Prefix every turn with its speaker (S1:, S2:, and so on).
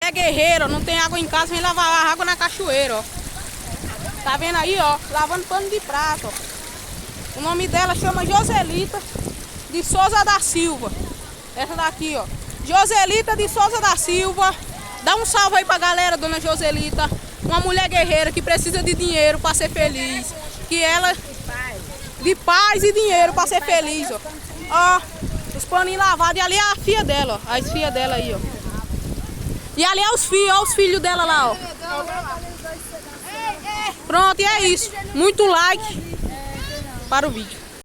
S1: mulher guerreira, não tem água em casa, vem lavar água na cachoeira, ó. Tá vendo aí, ó, lavando pano de prato, ó. O nome dela chama Joselita de Souza da Silva. Essa daqui, ó, Joselita de Souza da Silva. Dá um salve aí pra galera, dona Joselita. Uma mulher guerreira que precisa de dinheiro pra ser feliz. Que ela... De paz e dinheiro pra ser feliz, ó. Ó, os paninhos lavados. E ali é a filha dela, ó. As filhas dela aí, ó. E ali é os filhos, ó, os filhos dela lá, ó. Pronto, e é isso. Muito like para o vídeo.